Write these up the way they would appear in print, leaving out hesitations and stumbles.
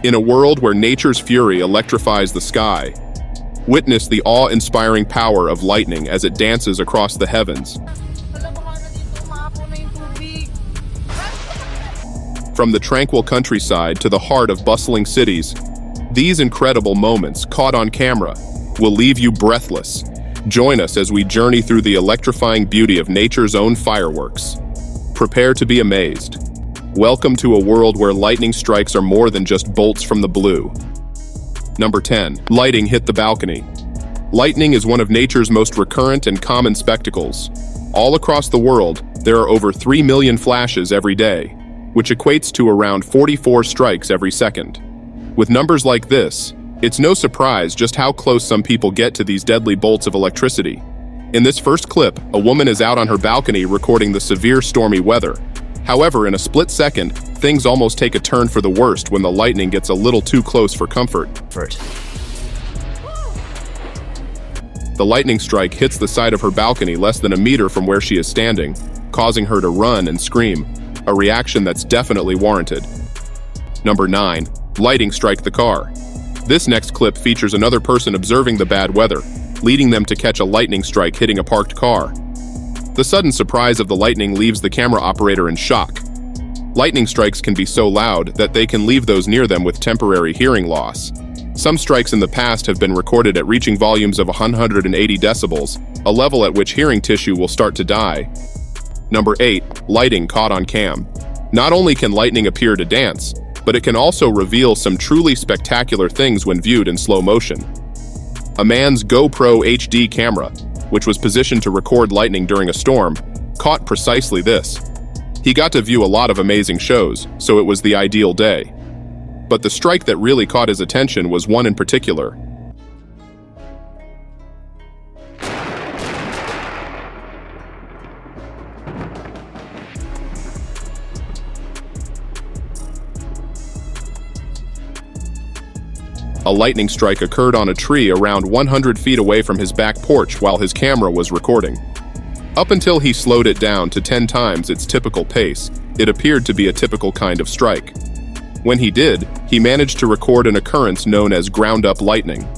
In a world where nature's fury electrifies the sky, witness the awe-inspiring power of lightning as it dances across the heavens. From the tranquil countryside to the heart of bustling cities, these incredible moments, caught on camera, will leave you breathless. Join us as we journey through the electrifying beauty of nature's own fireworks. Prepare to be amazed. Welcome to a world where lightning strikes are more than just bolts from the blue. Number 10. Lighting hit the balcony. Lightning is one of nature's most recurrent and common spectacles. All across the world, there are over 3 million flashes every day, which equates to around 44 strikes every second. With numbers like this, it's no surprise just how close some people get to these deadly bolts of electricity. In this first clip, a woman is out on her balcony recording the severe stormy weather. However, in a split second, things almost take a turn for the worst when the lightning gets a little too close for comfort. The lightning strike hits the side of her balcony less than a meter from where she is standing, causing her to run and scream, a reaction that's definitely warranted. Number 9. Lighting strike the car. This next clip features another person observing the bad weather, leading them to catch a lightning strike hitting a parked car. The sudden surprise of the lightning leaves the camera operator in shock. Lightning strikes can be so loud that they can leave those near them with temporary hearing loss. Some strikes in the past have been recorded at reaching volumes of 180 decibels, a level at which hearing tissue will start to die. Number 8. Lighting caught on cam. Not only can lightning appear to dance, but it can also reveal some truly spectacular things when viewed in slow motion. A man's GoPro HD camera, which was positioned to record lightning during a storm, caught precisely this. He got to view a lot of amazing shows, so it was the ideal day. But the strike that really caught his attention was one in particular. A lightning strike occurred on a tree around 100 feet away from his back porch while his camera was recording. Up until he slowed it down to 10 times its typical pace, it appeared to be a typical kind of strike. When he did, he managed to record an occurrence known as ground-up lightning.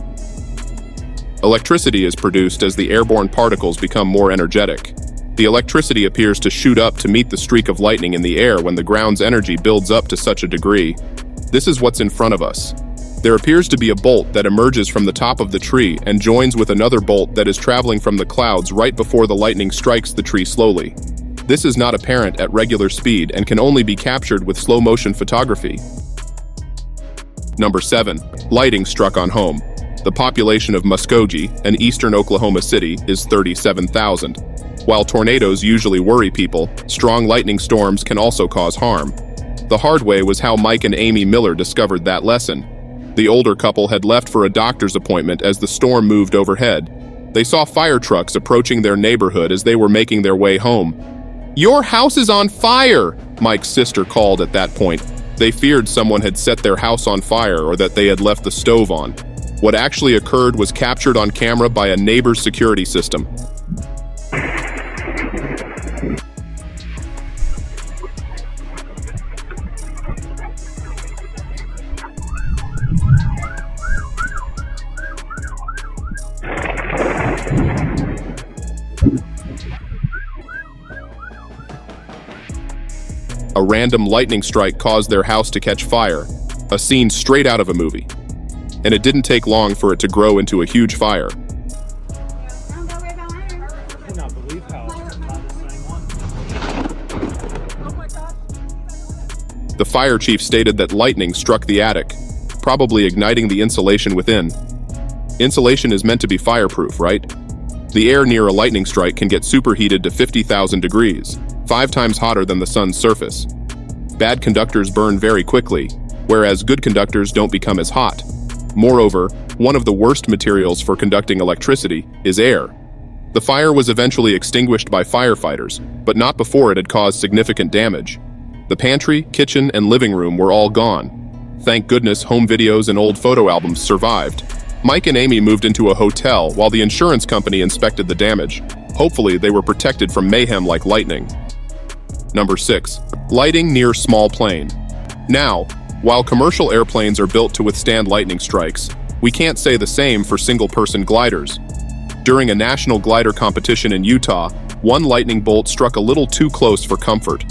Electricity is produced as the airborne particles become more energetic. The electricity appears to shoot up to meet the streak of lightning in the air when the ground's energy builds up to such a degree. This is what's in front of us. There appears to be a bolt that emerges from the top of the tree and joins with another bolt that is traveling from the clouds right before the lightning strikes the tree slowly. This is not apparent at regular speed and can only be captured with slow-motion photography. Number 7. Lighting struck on home. The population of Muskogee, an eastern Oklahoma city, is 37,000. While tornadoes usually worry people, strong lightning storms can also cause harm. The hard way was how Mike and Amy Miller discovered that lesson. The older couple had left for a doctor's appointment as the storm moved overhead. They saw fire trucks approaching their neighborhood as they were making their way home. "Your house is on fire!" Mike's sister called at that point. They feared someone had set their house on fire or that they had left the stove on. What actually occurred was captured on camera by a neighbor's security system. A random lightning strike caused their house to catch fire, a scene straight out of a movie. And it didn't take long for it to grow into a huge fire. The fire chief stated that lightning struck the attic, probably igniting the insulation within. Insulation is meant to be fireproof, right? The air near a lightning strike can get superheated to 50,000 degrees, 5 times hotter than the sun's surface. Bad conductors burn very quickly, whereas good conductors don't become as hot. Moreover, one of the worst materials for conducting electricity is air. The fire was eventually extinguished by firefighters, but not before it had caused significant damage. The pantry, kitchen, and living room were all gone. Thank goodness home videos and old photo albums survived. Mike and Amy moved into a hotel while the insurance company inspected the damage. Hopefully, they were protected from mayhem like lightning. Number 6. Lighting near small plane. Now, While commercial airplanes are built to withstand lightning strikes, we can't say the same for single-person gliders. During a national glider competition in Utah, one lightning bolt struck a little too close for comfort.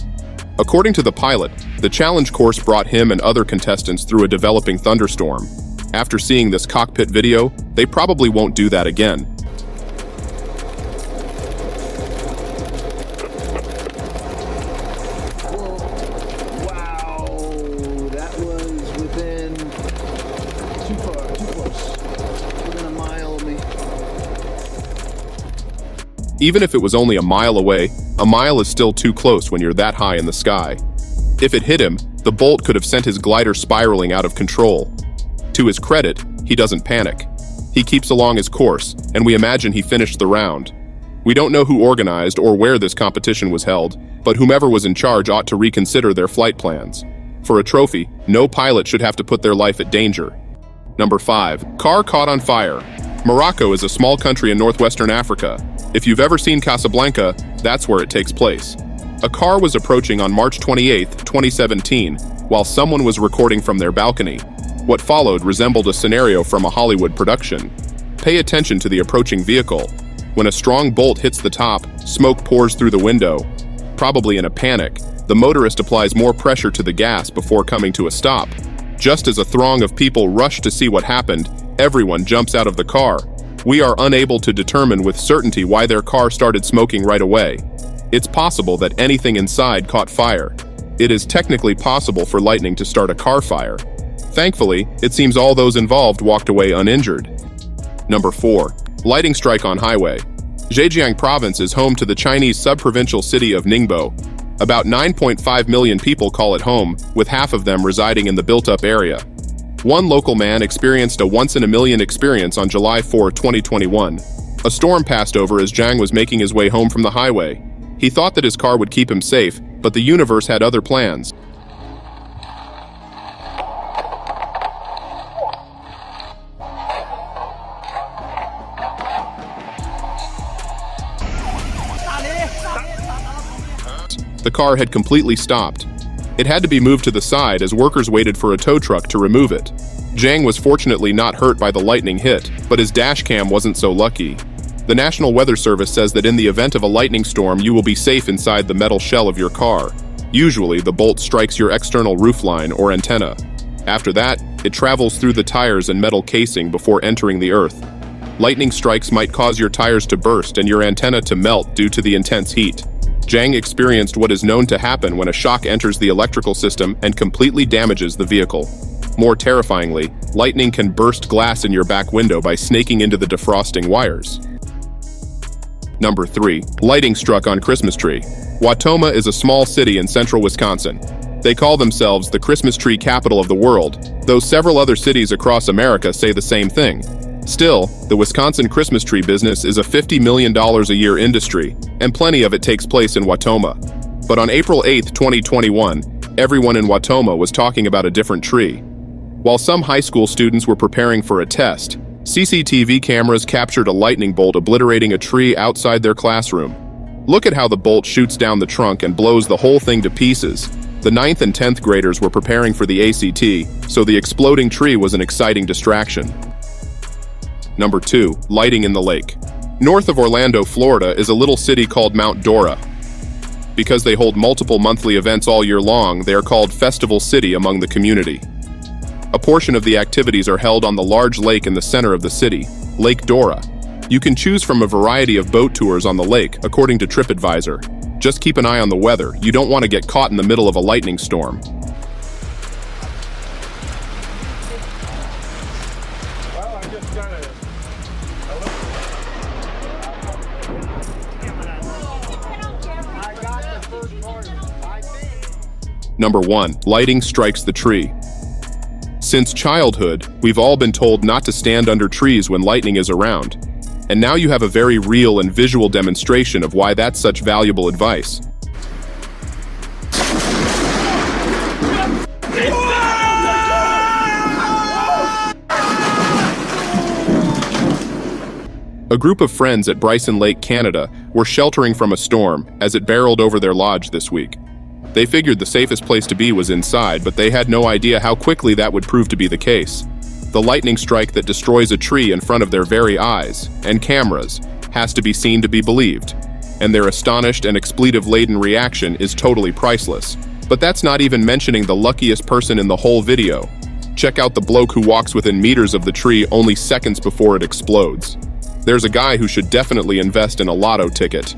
According to the pilot, the challenge course brought him and other contestants through a developing thunderstorm. After seeing this cockpit video, they probably won't do that again. Even if it was only a mile away, a mile is still too close when you're that high in the sky. If it hit him, the bolt could have sent his glider spiraling out of control. To his credit, he doesn't panic. He keeps along his course, and we imagine he finished the round. We don't know who organized or where this competition was held, but whomever was in charge ought to reconsider their flight plans. For a trophy, no pilot should have to put their life at danger. Number 5. Car caught on fire. Morocco is a small country in northwestern Africa. If you've ever seen Casablanca, that's where it takes place. A car was approaching on March 28, 2017, while someone was recording from their balcony. What followed resembled a scenario from a Hollywood production. Pay attention to the approaching vehicle. When a strong bolt hits the top, smoke pours through the window. Probably in a panic, the motorist applies more pressure to the gas before coming to a stop. Just as a throng of people rush to see what happened, everyone jumps out of the car. We are unable to determine with certainty why their car started smoking right away. It's possible that anything inside caught fire. It is technically possible for lightning to start a car fire. Thankfully, it seems all those involved walked away uninjured. Number 4. Lightning strike on highway. Zhejiang province is home to the Chinese sub-provincial city of Ningbo. About 9.5 million people call it home, with half of them residing in the built-up area. One local man experienced a once-in-a-million experience on July 4, 2021. A storm passed over as Zhang was making his way home from the highway. He thought that his car would keep him safe, but the universe had other plans. The car had completely stopped. It had to be moved to the side as workers waited for a tow truck to remove it. Zhang was fortunately not hurt by the lightning hit, but his dash cam wasn't so lucky. The National Weather Service says that in the event of a lightning storm, you will be safe inside the metal shell of your car. Usually, the bolt strikes your external roofline or antenna. After that, it travels through the tires and metal casing before entering the earth. Lightning strikes might cause your tires to burst and your antenna to melt due to the intense heat. Zhang experienced what is known to happen when a shock enters the electrical system and completely damages the vehicle. More terrifyingly, lightning can burst glass in your back window by snaking into the defrosting wires. Number 3. Lighting struck on Christmas tree. Wautoma is a small city in central Wisconsin. They call themselves the Christmas tree capital of the world, though several other cities across America say the same thing. Still, the Wisconsin Christmas tree business is a $50 million a year industry, and plenty of it takes place in Wautoma. But on April 8, 2021, everyone in Wautoma was talking about a different tree. While some high school students were preparing for a test, CCTV cameras captured a lightning bolt obliterating a tree outside their classroom. Look at how the bolt shoots down the trunk and blows the whole thing to pieces. The 9th and 10th graders were preparing for the ACT, so the exploding tree was an exciting distraction. Number 2. Lighting in the lake. North of Orlando, Florida is a little city called Mount Dora. Because they hold multiple monthly events all year long, they are called Festival City among the community. A portion of the activities are held on the large lake in the center of the city, Lake Dora. You can choose from a variety of boat tours on the lake, according to TripAdvisor. Just keep an eye on the weather. You don't want to get caught in the middle of a lightning storm. Number 1. Lighting strikes the tree. Since childhood, we've all been told not to stand under trees when lightning is around. And now you have a very real and visual demonstration of why that's such valuable advice. A group of friends at Bryson Lake, Canada, were sheltering from a storm as it barreled over their lodge this week. They figured the safest place to be was inside, but they had no idea how quickly that would prove to be the case. The lightning strike that destroys a tree in front of their very eyes and cameras has to be seen to be believed, and their astonished and expletive-laden reaction is totally priceless. But that's not even mentioning the luckiest person in the whole video. Check out the bloke who walks within meters of the tree only seconds before it explodes. There's a guy who should definitely invest in a lotto ticket.